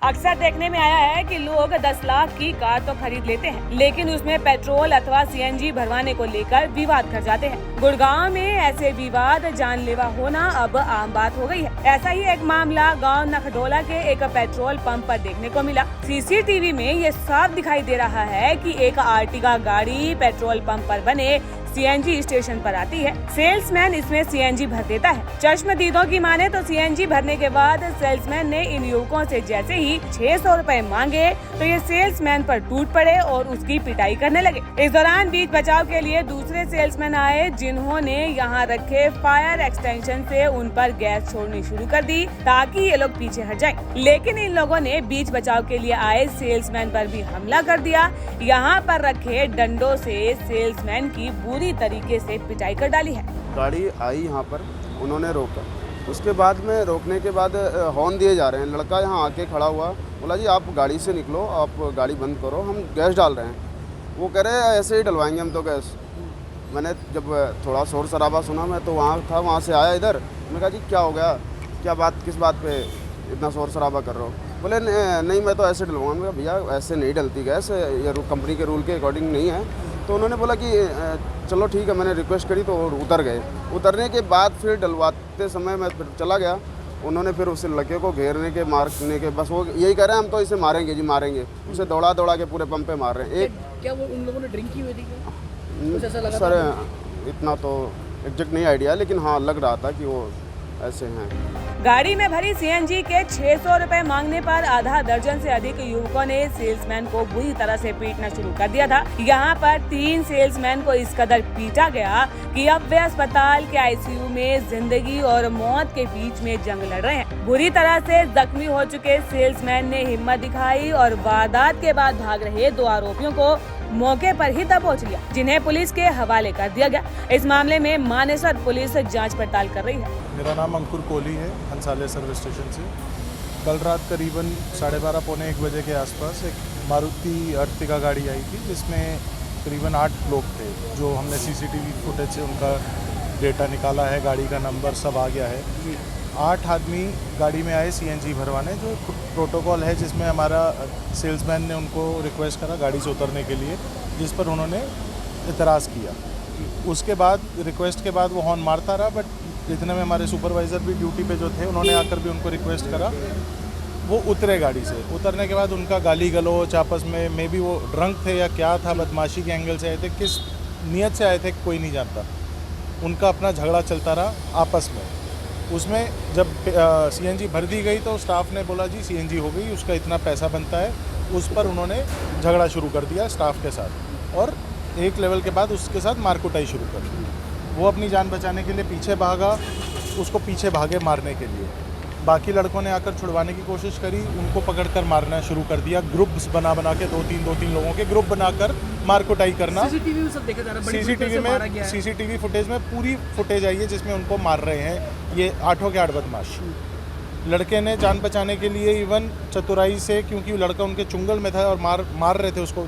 अक्सर देखने में आया है कि लोग 10 लाख की कार तो खरीद लेते हैं, लेकिन उसमें पेट्रोल अथवा सीएनजी भरवाने को लेकर विवाद कर जाते हैं। गुड़गांव में ऐसे विवाद जानलेवा होना अब आम बात हो गई है। ऐसा ही एक मामला गांव नखडोला के एक पेट्रोल पंप पर देखने को मिला। सीसीटीवी में ये साफ दिखाई दे रहा है कि एक आर्टिगा गाड़ी पेट्रोल पंप पर बने सीएनजी स्टेशन पर आती है। सेल्समैन इसमें सीएनजी भर देता है। चश्मदीदों की माने तो सीएनजी भरने के बाद सेल्समैन ने इन युवकों से जैसे ही 600 रुपए मांगे तो ये सेल्समैन पर टूट पड़े और उसकी पिटाई करने लगे। इस दौरान बीच बचाव के लिए दूसरे सेल्समैन आए, जिन्होंने यहाँ रखे फायर एक्सटेंशन से उन पर गैस छोड़नी शुरू कर दी ताकि ये लोग पीछे हट जाएं। लेकिन इन लोगों ने बीच बचाव के लिए आए सेल्समैन पर भी हमला कर दिया। यहाँ पर रखे डंडों से सेल्समैन की बुरी तरीके से पिटाई कर डाली है। गाड़ी आई यहाँ पर, उन्होंने रोका। उसके बाद में रोकने के बाद हॉर्न दिए जा रहे हैं। लड़का यहाँ आके खड़ा हुआ, बोला जी आप गाड़ी से निकलो, आप गाड़ी बंद करो, हम गैस डाल रहे हैं। वो कह रहे हैं ऐसे ही डलवाएंगे हम तो गैस। मैंने जब थोड़ा शोर शराबा सुना, मैं तो वहाँ था, वहाँ से आया इधर। मैंने कहा जी क्या हो गया, क्या बात, किस बात पे इतना शोर शराबा कर रहे हो? बोले नहीं मैं तो ऐसे डलवाऊँगा। मैं भैया ऐसे नहीं डलती गैस, ये कंपनी के रूल के अकॉर्डिंग नहीं है। तो उन्होंने बोला कि चलो ठीक है, मैंने रिक्वेस्ट करी तो उतर गए। उतरने के बाद फिर डलवाते समय मैं फिर चला गया। उन्होंने फिर उस लड़के को घेरने के मारने के, बस वो यही कह रहे हैं हम तो इसे मारेंगे जी मारेंगे। उसे दौड़ा दौड़ा के पूरे पंप पे मार रहे हैं। क्या वो उन लोगों ने ड्रिंक की हुई थी क्या? सर इतना तो एग्जैक्ट नहीं आइडिया, लेकिन हाँ लग रहा था कि वो ऐसे हैं। गाड़ी में भरी सीएनजी के 600 रुपए मांगने पर आधा दर्जन से अधिक युवकों ने सेल्समैन को बुरी तरह से पीटना शुरू कर दिया था। यहाँ पर 3 सेल्समैन को इस कदर पीटा गया कि अब वे अस्पताल के आईसीयू में जिंदगी और मौत के बीच में जंग लड़ रहे हैं। बुरी तरह से जख्मी हो चुके सेल्समैन ने हिम्मत दिखाई और वारदात के बाद भाग रहे 2 आरोपियों को मौके पर ही दबोच लिया, जिन्हें पुलिस के हवाले कर दिया गया। इस मामले में मानेसर पुलिस जांच पड़ताल कर रही है। मेरा नाम अंकुर कोहली है, हंसाले सर्विस स्टेशन से। कल रात करीबन 12:30 पौने 1 बजे के आसपास एक मारुति अर्टिगा गाड़ी आई थी, जिसमें करीबन 8 लोग थे। जो हमने सीसीटीवी फुटेज से उनका डेटा निकाला है, गाड़ी का नंबर सब आ गया है। 8 आदमी गाड़ी में आए सीएनजी भरवाने। जो प्रोटोकॉल है जिसमें हमारा सेल्समैन ने उनको रिक्वेस्ट करा गाड़ी से उतरने के लिए, जिस पर उन्होंने इतराज़ किया। उसके बाद रिक्वेस्ट के बाद वो हॉर्न मारता रहा, बट इतने में हमारे सुपरवाइज़र भी ड्यूटी पे जो थे, उन्होंने आकर भी उनको रिक्वेस्ट करा। वो उतरे गाड़ी से। उतरने के बाद उनका गाली गलौच आपस में, मे बी वो ड्रंक थे या क्या था, बदमाशी के एंगल से आए थे, किस नीयत से आए थे कोई नहीं जानता। उनका अपना झगड़ा चलता रहा आपस में। उसमें जब सीएनजी भर दी गई तो स्टाफ ने बोला जी सीएनजी हो गई, उसका इतना पैसा बनता है। उस पर उन्होंने झगड़ा शुरू कर दिया स्टाफ के साथ, और एक लेवल के बाद उसके साथ मारकुटाई शुरू कर दी। वो अपनी जान बचाने के लिए पीछे भागा, उसको पीछे भागे मारने के लिए। बाकी लड़कों ने आकर छुड़वाने की कोशिश करी, उनको पकड़कर मारना शुरू कर दिया। ग्रुप्स बना के 2-3 लोगों के ग्रुप बनाकर मारकुटाई करना। सीसीटीवी में सब देखा जा रहा है। सीसीटीवी फुटेज में पूरी फुटेज आई है जिसमें उनको मार रहे हैं ये 8 के 8 बदमाश। लड़के ने जान बचाने के लिए इवन चतुराई से, क्योंकि लड़का उनके चुंगल में था और मार रहे थे उसको,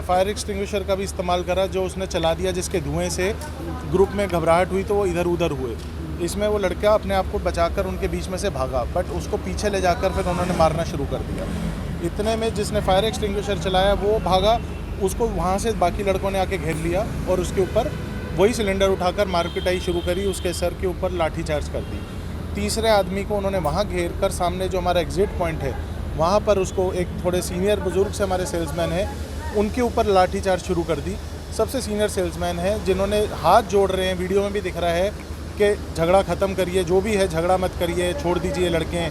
फायर एक्सटिंग्विशर का भी इस्तेमाल करा, जो उसने चला दिया, जिसके धुएं से ग्रुप में घबराहट हुई तो वो इधर उधर हुए। इसमें वो लड़का अपने आप को बचाकर उनके बीच में से भागा, बट उसको पीछे ले जाकर फिर उन्होंने मारना शुरू कर दिया। इतने में जिसने फायर एक्सटिंग्विशर चलाया वो भागा, उसको वहाँ से बाकी लड़कों ने आके घेर लिया और उसके ऊपर वही सिलेंडर उठाकर मारपिटाई शुरू करी। उसके सर के ऊपर लाठी चार्ज कर दी। तीसरे आदमी को उन्होंने वहाँ घेर कर, सामने जो हमारा एग्जिट पॉइंट है वहाँ पर उसको, एक थोड़े सीनियर बुजुर्ग से हमारे सेल्समैन हैं, उनके ऊपर लाठी चार्ज शुरू कर दी। सबसे सीनियर सेल्समैन हैं जिन्होंने हाथ जोड़ रहे हैं, वीडियो में भी दिख रहा है कि झगड़ा ख़त्म करिए, जो भी है झगड़ा मत करिए, छोड़ दीजिए लड़के।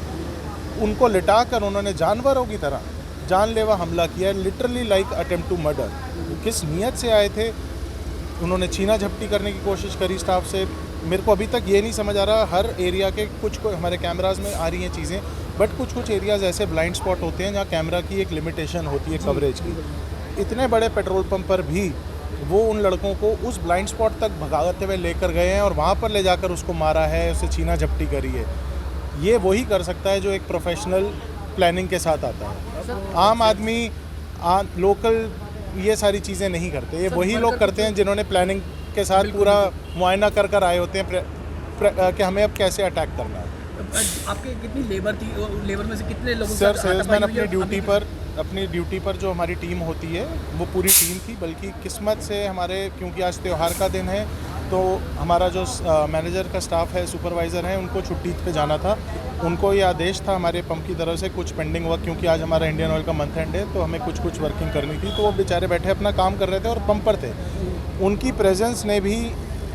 उनको लिटा कर उन्होंने जानवरों की तरह जानलेवा हमला किया, literally like attempt to murder. किस नीयत से आए थे? उन्होंने छीना झपटी करने की कोशिश करी स्टाफ से। मेरे को अभी तक ये नहीं समझ आ रहा, हर एरिया के कुछ हमारे कैमराज में आ रही हैं चीज़ें, बट कुछ एरियाज़ ऐसे ब्लाइंड स्पॉट होते हैं जहाँ कैमरा की एक लिमिटेशन होती है कवरेज की। इतने बड़े पेट्रोल पंप पर भी वो उन लड़कों को उस ब्लाइंड स्पॉट तक भगाते हुए लेकर गए हैं और वहाँ पर ले जाकर उसको मारा है, उसे छीना झपटी करी है। ये वही कर सकता है जो एक प्रोफेशनल प्लानिंग के साथ आता है। आम आदमी लोकल ये सारी चीज़ें नहीं करते, ये वही लोग करते हैं जिन्होंने प्लानिंग के साथ पूरा मुआयना कर आए होते हैं कि हमें अब कैसे अटैक करना है। आपके कितनी लेबर थी, लेबर में से कितने लोगों सर के साथ सेल्समैन हाथापाई अपनी ड्यूटी पर जो हमारी टीम होती है वो पूरी टीम थी, बल्कि किस्मत से हमारे, क्योंकि आज त्यौहार का दिन है, तो हमारा जो मैनेजर का स्टाफ है, सुपरवाइज़र है, उनको छुट्टी पे जाना था। उनको ये आदेश था हमारे पंप की तरफ से कुछ पेंडिंग वर्क, क्योंकि आज हमारा इंडियन ऑयल का मंथ एंड है, तो हमें कुछ वर्किंग करनी थी, तो वो बेचारे बैठे अपना काम कर रहे थे और पंप पर थे। उनकी प्रेजेंस ने भी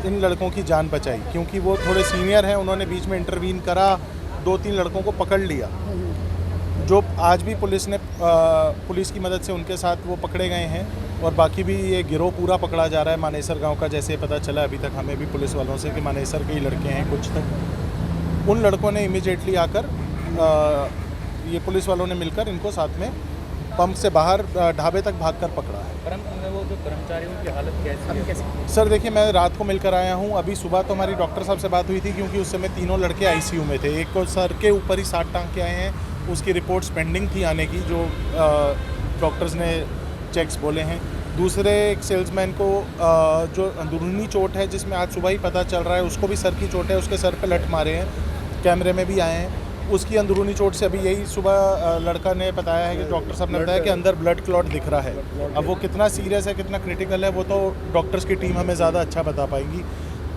इन लड़कों की जान बचाई, क्योंकि वो थोड़े सीनियर हैं, उन्होंने बीच में इंटरवीन करा, 2-3 लड़कों को पकड़ लिया, जो आज भी पुलिस की मदद से उनके साथ वो पकड़े गए हैं, और बाकी भी ये गिरोह पूरा पकड़ा जा रहा है मानेसर गांव का। जैसे पता चला अभी तक हमें भी पुलिस वालों से कि मानेसर के ही लड़के हैं कुछ तक। उन लड़कों ने इमीडिएटली आकर ये पुलिस वालों ने मिलकर इनको साथ में पंप से बाहर ढाबे तक भागकर पकड़ा है। वो जो कर्मचारियों की हालत कैसी है? सर देखिए, मैं रात को मिलकर आया हूँ, अभी सुबह तो हमारी डॉक्टर साहब से बात हुई थी, क्योंकि उस समय 3 लड़के आईसीयू में थे। एक को सर के ऊपर ही 60 टांग के आए हैं, उसकी रिपोर्ट्स पेंडिंग थी आने की, जो डॉक्टर्स ने चेक्स बोले हैं। दूसरे एक सेल्समैन को जो अंदरूनी चोट है, जिसमें आज सुबह ही पता चल रहा है, उसको भी सर की चोट है, उसके सर पे लट मारे हैं, कैमरे में भी आए हैं। उसकी अंदरूनी चोट से अभी यही सुबह लड़का ने बताया है कि डॉक्टर साहब ने बताया कि अंदर ब्लड क्लॉट दिख रहा है। अब वो कितना सीरियस है, कितना क्रिटिकल है, वो तो डॉक्टर्स की टीम हमें ज़्यादा अच्छा बता पाएगी।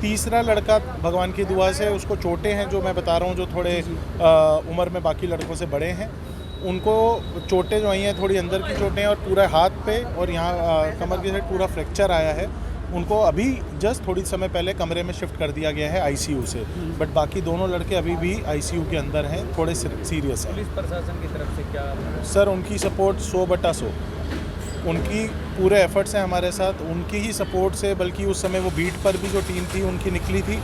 तीसरा लड़का भगवान की दुआ से उसको चोटें हैं, जो मैं बता रहा हूँ, जो थोड़े उम्र में बाकी लड़कों से बड़े हैं, उनको चोटें जो आई हैं थोड़ी अंदर की चोटें, और पूरे हाथ पे और यहाँ कमर की साइड पूरा फ्रैक्चर आया है। उनको अभी जस्ट थोड़ी समय पहले कमरे में शिफ्ट कर दिया गया है आईसीयू से, बट बाकी दोनों लड़के अभी भी आईसीयू के अंदर हैं, थोड़े सीरियस हैं। पुलिस प्रशासन की तरफ से क्या? सर उनकी सपोर्ट 100/100, उनकी पूरे एफर्ट्स हैं हमारे साथ, उनकी ही सपोर्ट से, बल्कि उस समय वो बीट पर भी जो टीम थी उनकी निकली थी।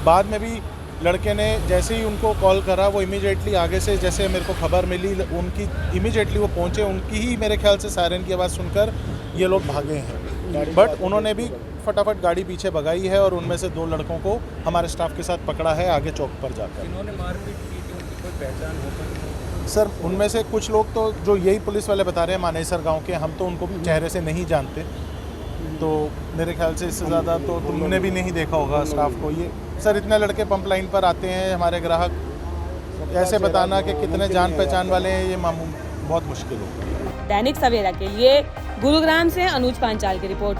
बाद में भी लड़के ने जैसे ही उनको कॉल करा, वो इमीडिएटली आगे से, जैसे मेरे को खबर मिली, उनकी इमीडिएटली वो पहुँचे, उनकी ही मेरे ख्याल से सायरन की आवाज़ सुनकर ये लोग भागे हैं, बट उन्होंने भी फटाफट गाड़ी पीछे भगाई है, और उनमें से 2 लड़कों को हमारे स्टाफ के साथ पकड़ा है आगे चौक पर जाकर। इन्होंने मारपीट की थी, उनकी कोई पहचान हो पाई? सर उनमें से कुछ लोग तो जो यही पुलिस वाले बता रहे हैं मानेसर गांव के, हम तो उनको चेहरे से नहीं जानते, तो मेरे ख्याल से इससे ज़्यादा तो तुमने भी नहीं देखा होगा स्टाफ को। ये सर इतने लड़के पंप लाइन पर आते हैं, हमारे ग्राहक, ऐसे बताना कि कितने जान पहचान वाले हैं, ये बहुत मुश्किल होगा। दैनिक सवेरा के लिए गुरुग्राम से अनुज पांचाल की रिपोर्ट।